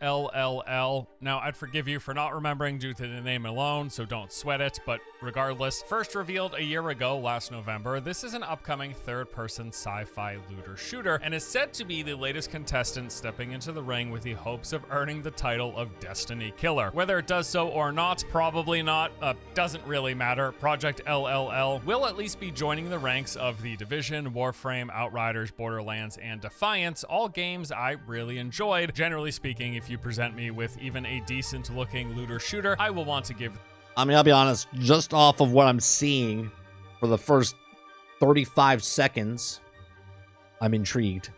LLL. Now, I'd forgive you for not remembering due to the name alone, so don't sweat it, but regardless, first revealed a year ago last November, this is an upcoming third-person sci-fi looter shooter, and is said to be the latest contestant stepping into the ring with the hopes of earning the title of Destiny Killer. Whether it does so or not, probably not, doesn't really matter. Project LLL will at least be joining the ranks of The Division, Warframe, Outriders, Borderlands, and Defiance, all games I really enjoyed. Generally speaking, if you present me with even a decent looking looter shooter, I will want to give. I mean, I'll be honest, just off of what I'm seeing for the first 35 seconds, I'm intrigued.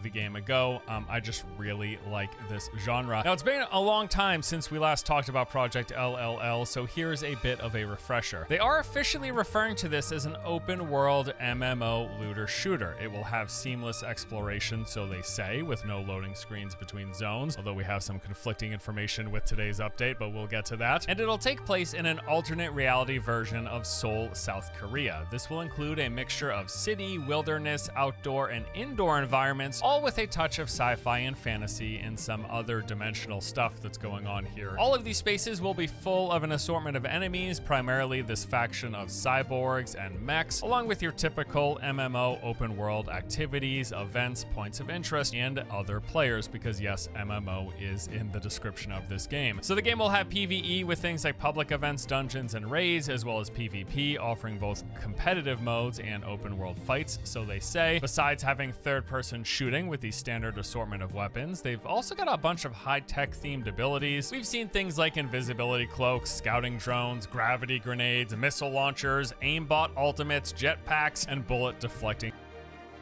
The game ago. I just really like this genre. Now, it's been a long time since we last talked about Project LLL, so here's a bit of a refresher. They are officially referring to this as an open world MMO looter shooter. It will have seamless exploration, so they say, with no loading screens between zones, although we have some conflicting information with today's update, but we'll get to that. And it'll take place in an alternate reality version of Seoul, South Korea. This will include a mixture of city, wilderness, outdoor, and indoor environments, all with a touch of sci-fi and fantasy and some other dimensional stuff that's going on here. All of these spaces will be full of an assortment of enemies, primarily this faction of cyborgs and mechs, along with your typical MMO open world activities, events, points of interest, and other players, because yes, MMO is in the description of this game. So the game will have PvE with things like public events, dungeons, and raids, as well as PvP, offering both competitive modes and open world fights, so they say. Besides having third-person shooting with the standard assortment of weapons, they've also got a bunch of high-tech themed abilities. We've seen things like invisibility cloaks, scouting drones, gravity grenades, missile launchers, aimbot ultimates, jetpacks, and bullet deflecting.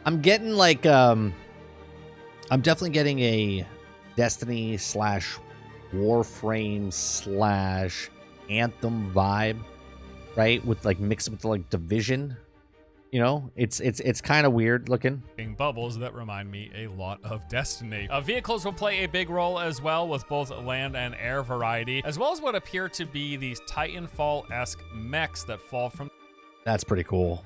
I'm getting like, I'm definitely getting a Destiny slash Warframe slash Anthem vibe, right? With like mixed with like Division. You know, it's kind of weird looking. Bubbles that remind me a lot of Destiny. Vehicles will play a big role as well, with both land and air variety, as well as what appear to be these Titanfall-esque mechs that fall from. That's pretty cool.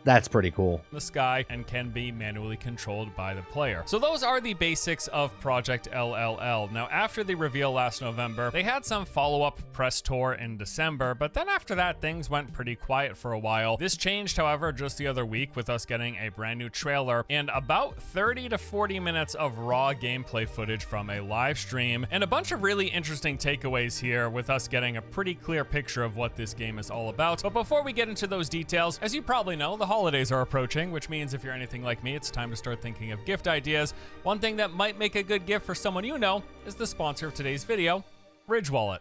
That's pretty cool. The sky and can be manually controlled by the player. So those are the basics of Project LLL. Now, after the reveal last November, they had some follow-up press tour in December, but then after that, things went pretty quiet for a while. This changed, however, just the other week with us getting a brand new trailer and about 30 to 40 minutes of raw gameplay footage from a live stream, and a bunch of really interesting takeaways here with us getting a pretty clear picture of what this game is all about. But before we get into those details, as you probably know, the holidays are approaching, which means if you're anything like me, it's time to start thinking of gift ideas. One thing that might make a good gift for someone you know is the sponsor of today's video, Ridge Wallet.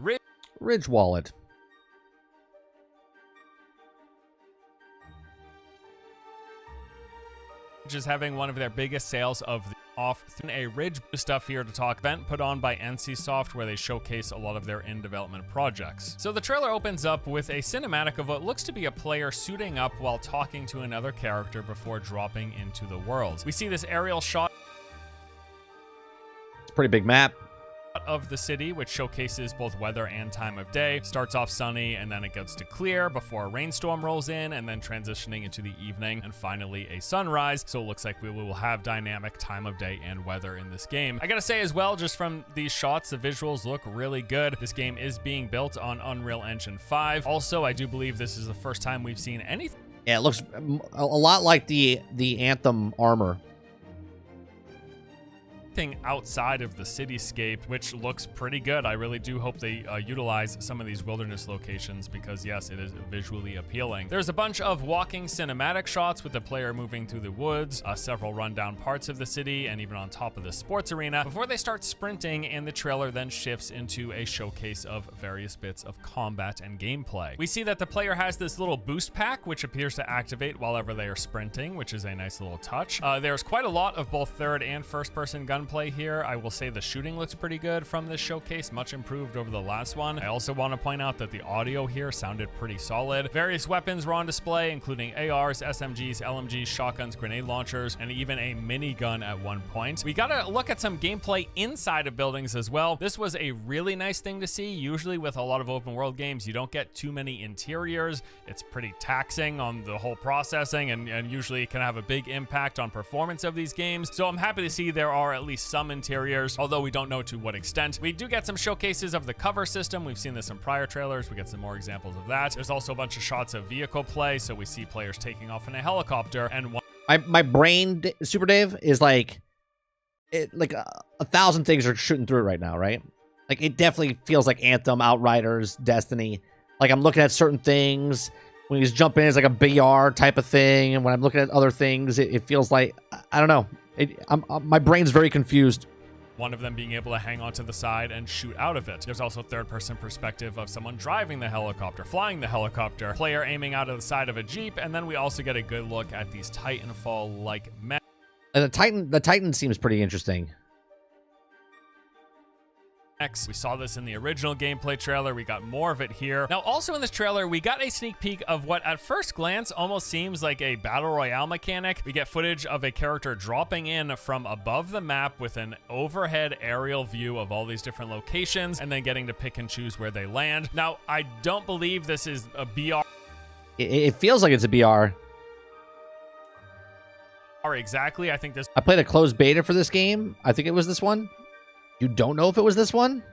Ridge Wallet. Which is having one of their biggest sales of the off a Ridge stuff here to talk event put on by NCSoft, where they showcase a lot of their in-development projects. So the trailer opens up with a cinematic of what looks to be a player suiting up while talking to another character before dropping into the world. We see this aerial shot. It's a pretty big map Of the city, which showcases both weather and time of day. Starts off sunny and then it gets to clear before a rainstorm rolls in, and then transitioning into the evening and finally a sunrise. So it looks like we will have dynamic time of day and weather in this game. I gotta say as well, just from these shots, the visuals look really good. This game is being built on Unreal Engine 5. Also, I do believe this is the first time we've seen anything. Yeah, it looks a lot like the Anthem armor. Outside of the cityscape, which looks pretty good. I really do hope they utilize some of these wilderness locations, because yes, it is visually appealing. There's a bunch of walking cinematic shots with the player moving through the woods, several rundown parts of the city, and even on top of the sports arena before they start sprinting, and the trailer then shifts into a showcase of various bits of combat and gameplay. We see that the player has this little boost pack, which appears to activate whenever they are sprinting, which is a nice little touch. There's quite a lot of both third and first person gunplay here. I will say the shooting looks pretty good from this showcase, much improved over the last one. I also want to point out that the audio here sounded pretty solid. Various weapons were on display, including ARs, SMGs, LMGs, shotguns, grenade launchers, and even a minigun at one point. We gotta look at some gameplay inside of buildings as well. This was a really nice thing to see. Usually with a lot of open world games, you don't get too many interiors. It's pretty taxing on the whole processing, and usually it can have a big impact on performance of these games. So I'm happy to see there are at least some interiors, although we don't know to what extent. We do get some showcases of the cover system. We've seen this in prior trailers. We get some more examples of that. There's also a bunch of shots of vehicle play, so we see players taking off in a helicopter. And my brain, Super Dave, is like, like 1,000 things are shooting through it right now, right? Like, it definitely feels like Anthem, Outriders, Destiny. Like, I'm looking at certain things. When he's jumping in, it's like a BR type of thing. And when I'm looking at other things, it feels like, I don't know. My brain's very confused. One of them being able to hang onto the side and shoot out of it. There's also third-person perspective of someone driving the helicopter, flying the helicopter, player aiming out of the side of a Jeep, and then we also get a good look at these Titanfall-like mechs. And the Titan seems pretty interesting. We saw this in the original gameplay trailer. We got more of it here. Now, also in this trailer, we got a sneak peek of what at first glance almost seems like a battle royale mechanic. We get footage of a character dropping in from above the map with an overhead aerial view of all these different locations and then getting to pick and choose where they land. Now, I don't believe this is a BR. It feels like it's a BR. Exactly. I think this. I played a closed beta for this game. I think it was this one. You don't know if it was this one?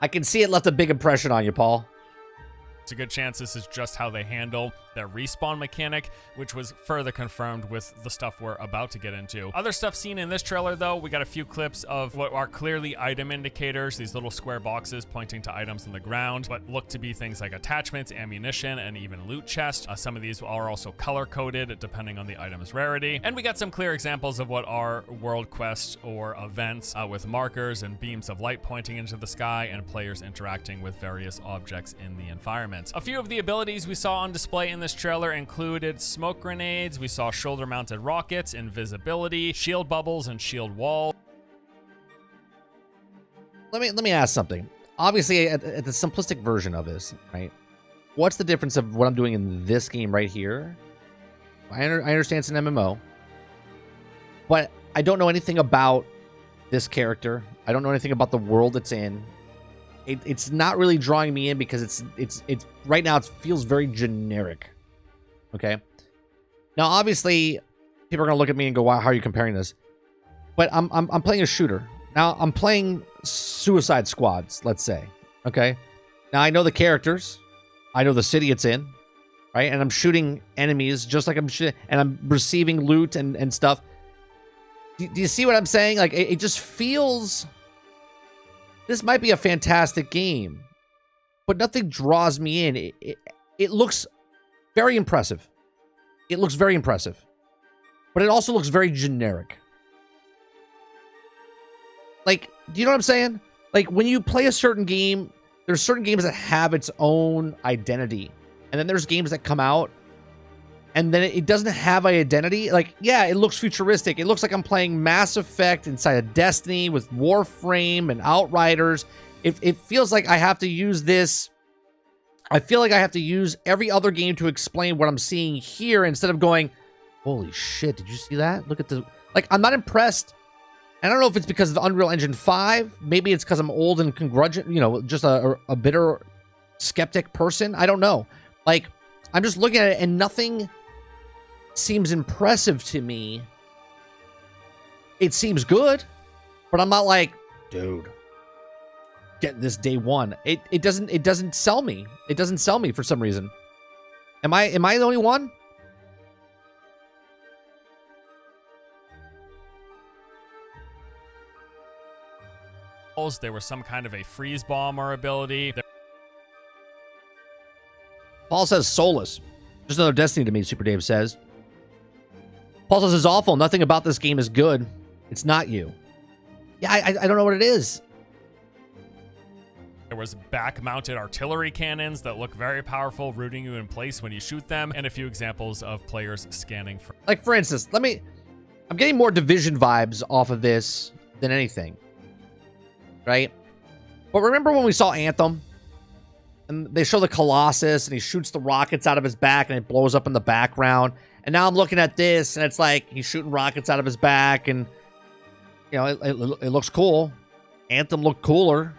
I can see it left a big impression on you, Paul. It's a good chance this is just how they handle their respawn mechanic, which was further confirmed with the stuff we're about to get into. Other stuff seen in this trailer, though, we got a few clips of what are clearly item indicators, these little square boxes pointing to items on the ground, but look to be things like attachments, ammunition, and even loot chest. Some of these are also color-coded, depending on the item's rarity. And we got some clear examples of what are world quests or events with markers and beams of light pointing into the sky and players interacting with various objects in the environment. A few of the abilities we saw on display in this trailer included smoke grenades, we saw shoulder-mounted rockets, invisibility, shield bubbles, and shield wall. Let me ask something. Obviously, at the simplistic version of this, right? What's the difference of what I'm doing in this game right here? I understand it's an MMO, but I don't know anything about this character. I don't know anything about the world it's in. It's not really drawing me in because it's right now it feels very generic. Okay. Now, obviously, people are gonna look at me and go, "Wow, how are you comparing this?" But I'm playing a shooter. Now I'm playing Suicide Squads, let's say. Okay. Now I know the characters, I know the city it's in, right? And I'm shooting enemies just like I'm shooting, and I'm receiving loot and stuff. Do you see what I'm saying? Like it just feels. This might be a fantastic game, but nothing draws me in. It looks very impressive. It looks very impressive, but it also looks very generic. Like, do you know what I'm saying? Like, when you play a certain game, there's certain games that have its own identity, and then there's games that come out, and then it doesn't have an identity. Like, yeah, it looks futuristic. It looks like I'm playing Mass Effect inside of Destiny with Warframe and Outriders. It feels like I have to use this. I feel like I have to use every other game to explain what I'm seeing here instead of going, holy shit, did you see that? Look at the... Like, I'm not impressed. I don't know if it's because of the Unreal Engine 5. Maybe it's because I'm old and just a bitter skeptic person. I don't know. Like, I'm just looking at it and nothing seems impressive to me. It seems good, but I'm not like, dude, get this day one. It doesn't sell me. It doesn't sell me for some reason. Am I the only one? There was some kind of a freeze bomb or ability. Paul says soulless. Just another Destiny to me, Super Dave says. Paul says it's awful. Nothing about this game is good. It's not you. Yeah, I don't know what it is. There was back-mounted artillery cannons that look very powerful, rooting you in place when you shoot them, and a few examples of players scanning for... Like, for instance, I'm getting more Division vibes off of this than anything. Right? But remember when we saw Anthem? And they show the Colossus, and he shoots the rockets out of his back, and it blows up in the background. And now I'm looking at this, and it's like he's shooting rockets out of his back, and, you know, it looks cool. Anthem looked cooler.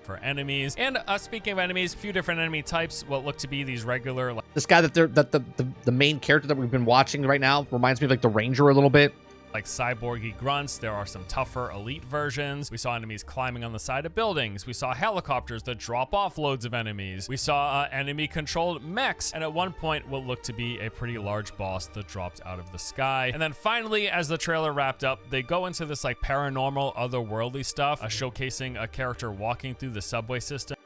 for enemies. And speaking of enemies, a few different enemy types, what look to be these regular, like, This guy that the main character that we've been watching right now reminds me of like the Ranger a little bit. like cyborgy grunts. There are some tougher elite versions. We saw enemies climbing on the side of buildings. We saw helicopters that drop off loads of enemies. We saw enemy controlled mechs, and at one point what looked to be a pretty large boss that dropped out of the sky. And then finally, as the trailer wrapped up, they go into this like paranormal otherworldly stuff, showcasing a character walking through the subway system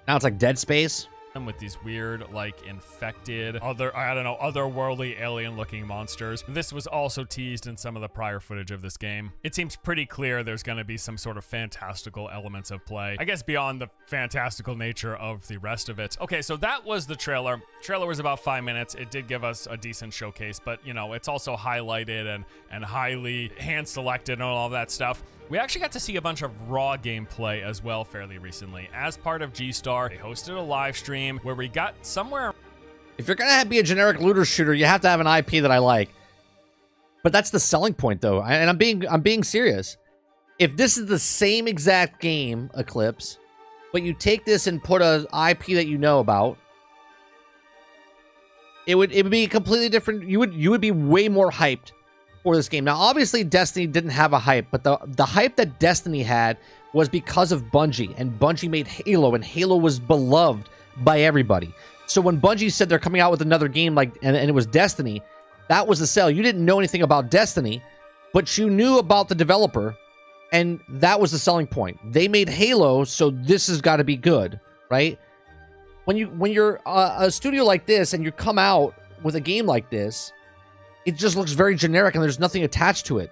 Now it's like Dead Space. with these weird, like, infected, otherworldly alien-looking monsters. This was also teased in some of the prior footage of this game. It seems pretty clear there's going to be some sort of fantastical elements of play, I guess beyond the fantastical nature of the rest of it. Okay, so that was the trailer. Trailer was about 5 minutes. It did give us a decent showcase, but, you know, it's also highlighted and highly hand-selected and all that stuff. We actually got to see a bunch of raw gameplay as well fairly recently. As part of G-Star, they hosted a live stream where we got somewhere... If you're gonna be a generic looter shooter, you have to have an IP that I like. But that's the selling point, though, and I'm being serious. If this is the same exact game, Eclipse, but you take this and put a IP that you know about, it would be completely different. You would be way more hyped for this game. Now, obviously, Destiny didn't have a hype, but the hype that Destiny had was because of Bungie, and Bungie made Halo, and Halo was beloved by everybody. So when Bungie said they're coming out with another game, like, and it was Destiny, that was the sell. You didn't know anything about Destiny, but you knew about the developer, and that was the selling point. They made Halo, so this has got to be good, right? When you're a studio like this and you come out with a game like this, it just looks very generic and there's nothing attached to it.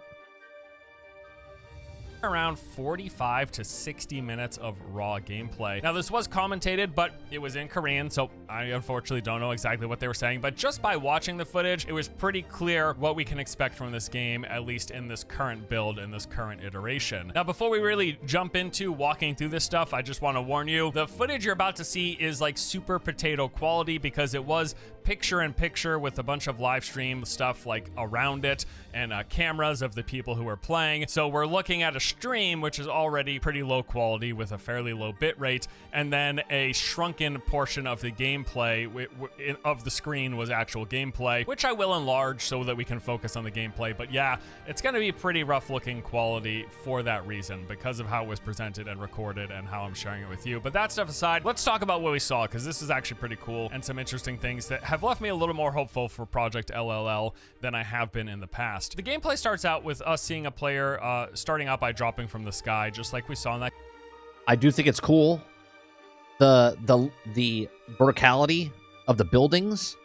Around 45 to 60 minutes of raw gameplay. Now, this was commentated, but it was in Korean, so I unfortunately don't know exactly what they were saying, but just by watching the footage, it was pretty clear what we can expect from this game, at least in this current build, in this current iteration. Now, before we really jump into walking through this stuff, I just want to warn you, the footage you're about to see is like super potato quality because it was picture-in-picture with a bunch of live stream stuff like around it and cameras of the people who are playing. So we're looking at a stream which is already pretty low quality with a fairly low bit rate, and then a shrunken portion of the gameplay of the screen was actual gameplay, which I will enlarge so that we can focus on the gameplay. But yeah, it's going to be pretty rough looking quality for that reason, because of how it was presented and recorded and how I'm sharing it with you. But that stuff aside, let's talk about what we saw, because this is actually pretty cool and some interesting things that have left me a little more hopeful for Project LLL than I have been in the past. The gameplay starts out with us seeing a player starting out by dropping from the sky, just like we saw in that. I do think it's cool. The verticality of the buildings,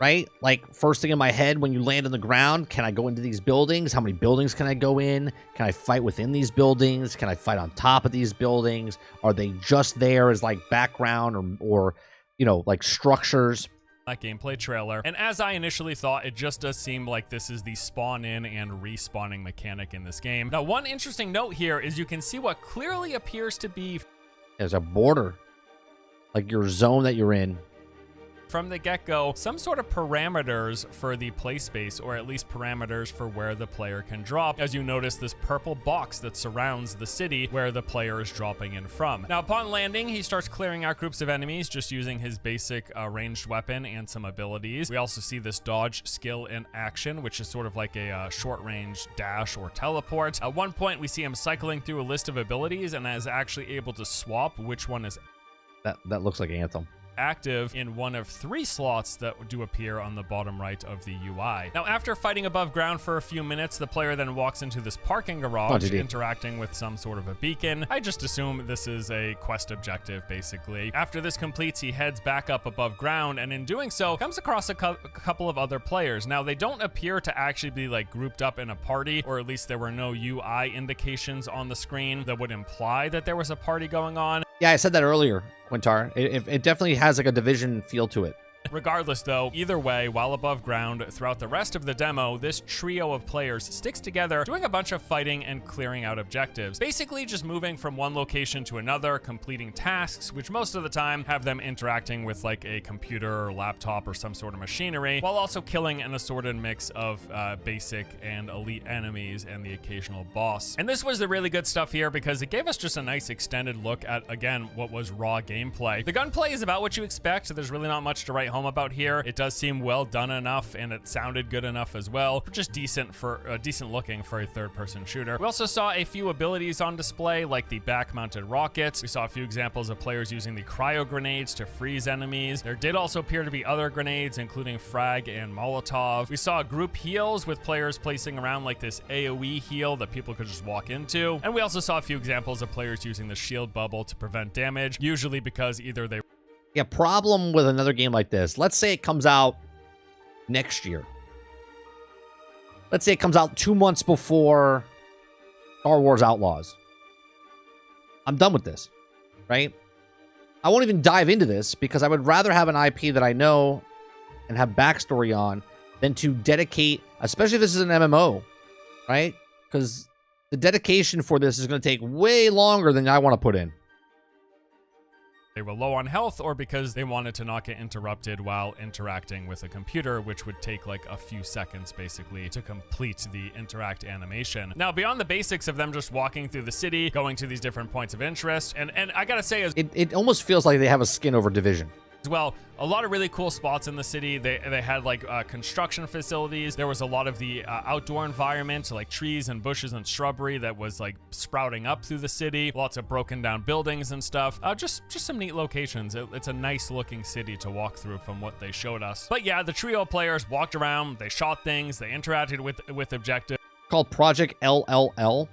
right? Like, first thing in my head when you land on the ground, can I go into these buildings? How many buildings can I go in? Can I fight within these buildings? Can I fight on top of these buildings? Are they just there as like background or you know, like structures? That gameplay trailer, and as I initially thought, it just does seem like this is the spawn in and respawning mechanic in this game. Now, one interesting note here is you can see what clearly appears to be There's a border, like your zone that you're in. from the get-go, some sort of parameters for the play space, or at least parameters for where the player can drop, as you notice this purple box that surrounds the city where the player is dropping in from. Now, upon landing, he starts clearing out groups of enemies just using his basic ranged weapon and some abilities. We also see this dodge skill in action, which is sort of like a short-range dash or teleport. At one point, we see him cycling through a list of abilities and is actually able to swap which one is That looks like Anthem. active in one of 3 slots that do appear on the bottom right of the UI. Now, after fighting above ground for a few minutes, the player then walks into this parking garage, interacting with some sort of a beacon. I just assume this is a quest objective, basically. After this completes, he heads back up above ground, and in doing so, comes across a couple of other players. Now, they don't appear to actually be like grouped up in a party, or at least there were no UI indications on the screen that would imply that there was a party going on. Yeah, I said that earlier, Quintar. It definitely has like a Division feel to it. Regardless though, either way, while above ground, throughout the rest of the demo, this trio of players sticks together, doing a bunch of fighting and clearing out objectives. Basically just moving from one location to another, completing tasks, which most of the time have them interacting with like a computer or laptop or some sort of machinery, while also killing an assorted mix of basic and elite enemies and the occasional boss. And this was the really good stuff here because it gave us just a nice extended look at, again, what was raw gameplay. The gunplay is about what you expect, so there's really not much to write home about here. It does seem well done enough, and it sounded good enough as well. Just decent looking for a third-person shooter. We also saw a few abilities on display, like the back-mounted rockets. We saw a few examples of players using the cryo grenades to freeze enemies. There did also appear to be other grenades, including frag and Molotov. We saw group heals with players placing around like this AoE heal that people could just walk into. And we also saw a few examples of players using the shield bubble to prevent damage, usually because either they... Yeah, problem with another game like this. Let's say it comes out next year. Let's say it comes out 2 months before Star Wars Outlaws. I'm done with this, right? I won't even dive into this because I would rather have an IP that I know and have backstory on than to dedicate, especially if this is an MMO, right? Because the dedication for this is going to take way longer than I want to put in. They were low on health, or because they wanted to not get interrupted while interacting with a computer, which would take like a few seconds basically to complete the interact animation. Now, beyond the basics of them just walking through the city, going to these different points of interest, and I gotta say, it almost feels like they have a skin over Division. as well, a lot of really cool spots in the city. They had like construction facilities. There was a lot of the outdoor environment, like trees and bushes and shrubbery that was like sprouting up through the city. Lots of broken down buildings and stuff. Just some neat locations. It's a nice looking city to walk through from what they showed us. But yeah, the trio of players walked around, they shot things, they interacted with objectives. Called Project LLL.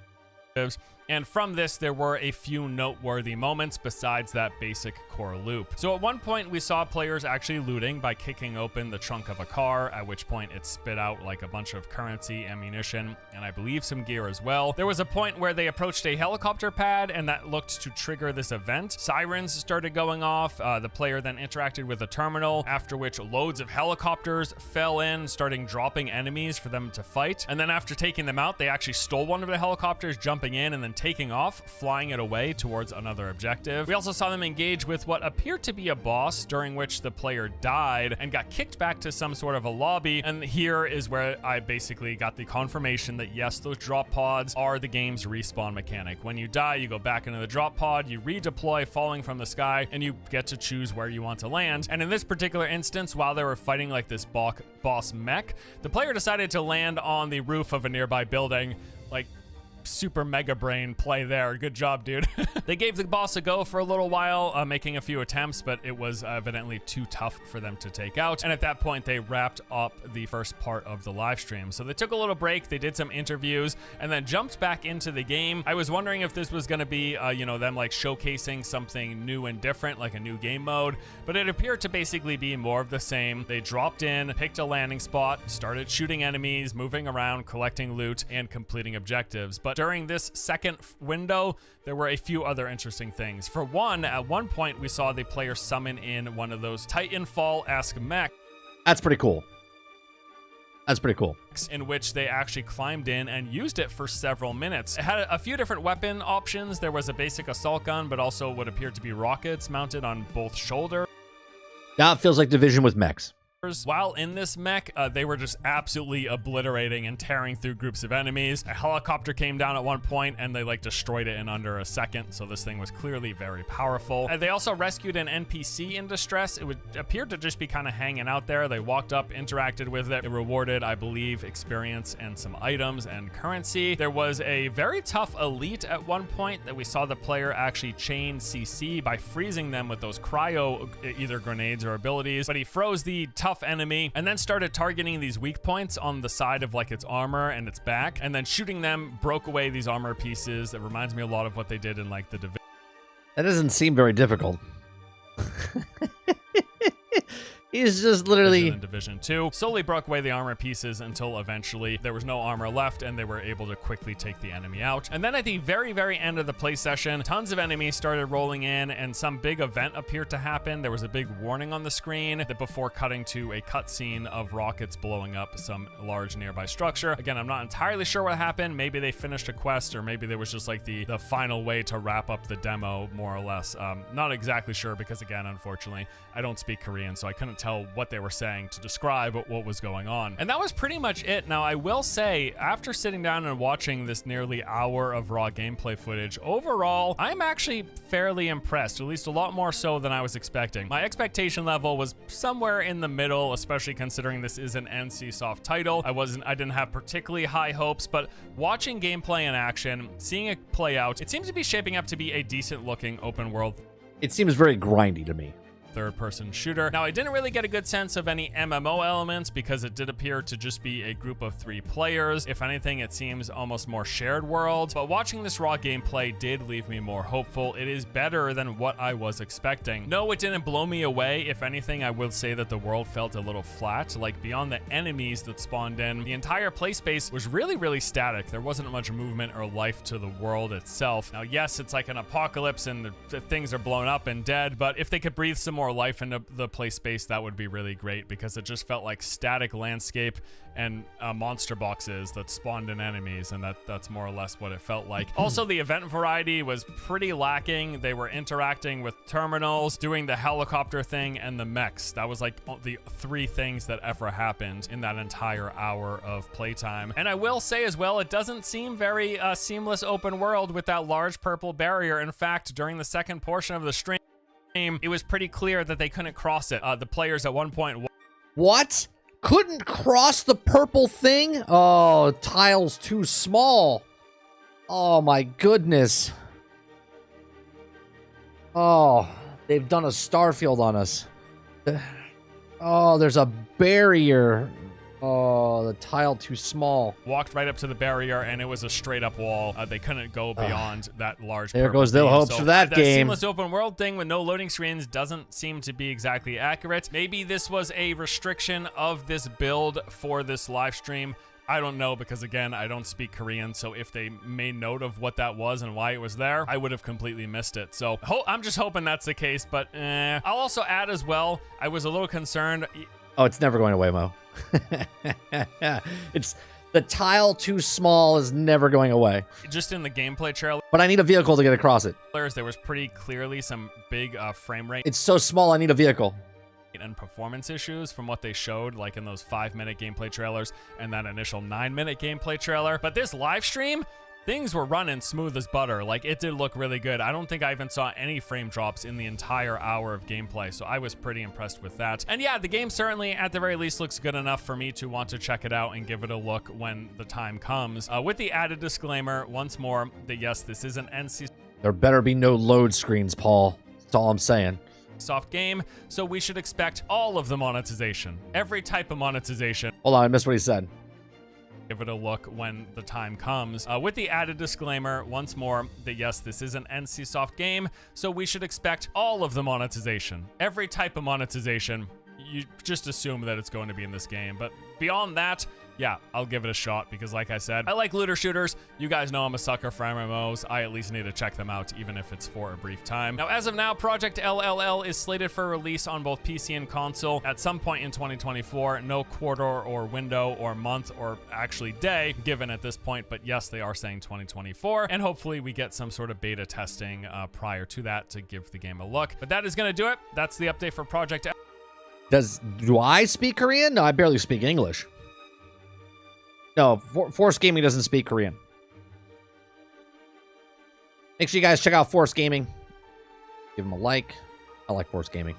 And from this, there were a few noteworthy moments besides that basic core loop. So at one point, we saw players actually looting by kicking open the trunk of a car, at which point it spit out like a bunch of currency, ammunition, and I believe some gear as well. There was a point where they approached a helicopter pad, and that looked to trigger this event. Sirens started going off. The player then interacted with a terminal, after which loads of helicopters fell in, starting dropping enemies for them to fight. And then after taking them out, they actually stole one of the helicopters, jumping in and then taking off, flying it away towards another objective. We also saw them engage with what appeared to be a boss, during which the player died and got kicked back to some sort of a lobby. And here is where I basically got the confirmation that yes, those drop pods are the game's respawn mechanic. When you die, you go back into the drop pod, you redeploy falling from the sky, and you get to choose where you want to land. And in this particular instance, while they were fighting like this boss mech, the player decided to land on the roof of a nearby building. Like, super mega brain play there. Good job, dude. They gave the boss a go for a little while, making a few attempts, but it was evidently too tough for them to take out. And at that point, they wrapped up the first part of the live stream. So they took a little break, they did some interviews, and then jumped back into the game. I was wondering if this was going to be, them like showcasing something new and different, like a new game mode, but it appeared to basically be more of the same. They dropped in, picked a landing spot, started shooting enemies, moving around, collecting loot, and completing objectives. But during this second window, there were a few other interesting things. For one, at one point, we saw the player summon in one of those Titanfall-esque mechs. That's pretty cool. That's pretty cool. In which they actually climbed in and used it for several minutes. It had a few different weapon options. There was a basic assault gun, but also what appeared to be rockets mounted on both shoulders. That feels like Division with mechs. While in this mech, they were just absolutely obliterating and tearing through groups of enemies. A helicopter came down at one point and they like destroyed it in under a second, so this thing was clearly very powerful. They also rescued an NPC in distress. It appeared to just be kind of hanging out there. They walked up, interacted with it. It rewarded, I believe, experience and some items and currency. There was a very tough elite at one point that we saw the player actually chain CC by freezing them with those cryo either grenades or abilities, but he froze the tough enemy and then started targeting these weak points on the side of like its armor and its back, and then shooting them broke away these armor pieces. That reminds me a lot of what they did in like the Division. That doesn't seem very difficult. He's just literally in Division 2, slowly broke away the armor pieces until eventually there was no armor left and they were able to quickly take the enemy out. And then at the very end of the play session, tons of enemies started rolling in and some big event appeared to happen. There was a big warning on the screen that before cutting to a cutscene of rockets blowing up some large nearby structure. Again, I'm not entirely sure what happened. Maybe they finished a quest, or maybe there was just like the final way to wrap up the demo, more or less. Not exactly sure because, again, unfortunately, I don't speak Korean, so I couldn't tell what they were saying to describe what was going on. And that was pretty much it. Now, I will say, after sitting down and watching this nearly hour of raw gameplay footage, overall, I'm actually fairly impressed, at least a lot more so than I was expecting. My expectation level was somewhere in the middle, especially considering this is an NCSoft title. I didn't have particularly high hopes, but watching gameplay in action, seeing it play out, it seems to be shaping up to be a decent looking open world. It seems very grindy to me. Third-person shooter. Now, I didn't really get a good sense of any MMO elements because it did appear to just be a group of 3 players. If anything, it seems almost more shared world, but watching this raw gameplay did leave me more hopeful. It is better than what I was expecting. No, it didn't blow me away. If anything, I will say that the world felt a little flat. Like, beyond the enemies that spawned in, the entire play space was really static. There wasn't much movement or life to the world itself. Now, yes, it's like an apocalypse and the things are blown up and dead, but if they could breathe some more life into the play space, that would be really great, because it just felt like static landscape and monster boxes that spawned in enemies, and that's more or less what it felt like. Also, the event variety was pretty lacking. They were interacting with terminals, doing the helicopter thing, and the mechs. That was like the 3 things that ever happened in that entire hour of playtime. And I will say as well, it doesn't seem very seamless open world with that large purple barrier. In fact, during the second portion of the stream, it was pretty clear that they couldn't cross it. The players at one point... What? Couldn't cross the purple thing? Oh, tile's too small. Oh my goodness. Oh, they've done a Starfield on us. Oh, there's a barrier. Oh, the tile too small. Walked right up to the barrier, and it was a straight-up wall. They couldn't go beyond that large. There goes their hopes for that game. Seamless open world thing with no loading screens doesn't seem to be exactly accurate. Maybe this was a restriction of this build for this live stream. I don't know, because again, I don't speak Korean, so if they made note of what that was and why it was there, I would have completely missed it. So I'm just hoping that's the case, but I'll also add as well, I was a little concerned. Oh, it's never going away, Mo. It's the tile too small is never going away. Just in the gameplay trailer, but I need a vehicle to get across it. There was pretty clearly some big frame rate. It's so small, I need a vehicle. And performance issues from what they showed, like in those 5-minute gameplay trailers and that initial 9-minute gameplay trailer. But this live stream, things were running smooth as butter. Like, it did look really good. I don't think I even saw any frame drops in the entire hour of gameplay, so I was pretty impressed with that. And yeah, the game certainly, at the very least, looks good enough for me to want to check it out and give it a look when the time comes. With the added disclaimer, once more, that yes, this is an NC... There better be no load screens, Paul. That's all I'm saying. Soft game, so we should expect all of the monetization. Every type of monetization. Hold on, I missed what he said. Give it a look when the time comes. With the added disclaimer, once more, that yes, this is an NCSoft game, so we should expect all of the monetization. Every type of monetization. You just assume that it's going to be in this game, but beyond that, yeah, I'll give it a shot, because like I said, I like looter shooters. You guys know I'm a sucker for MMOs. I at least need to check them out, even if it's for a brief time. Now, as of now, Project LLL is slated for release on both PC and console at some point in 2024. No quarter or window or month or actually day given at this point, but yes, they are saying 2024, and hopefully we get some sort of beta testing prior to that to give the game a look. But that is going to do it. That's the update for Project LLL. Do I speak Korean? No, I barely speak English. No, Force Gaming doesn't speak Korean. Make sure you guys check out Force Gaming. Give them a like. I like Force Gaming.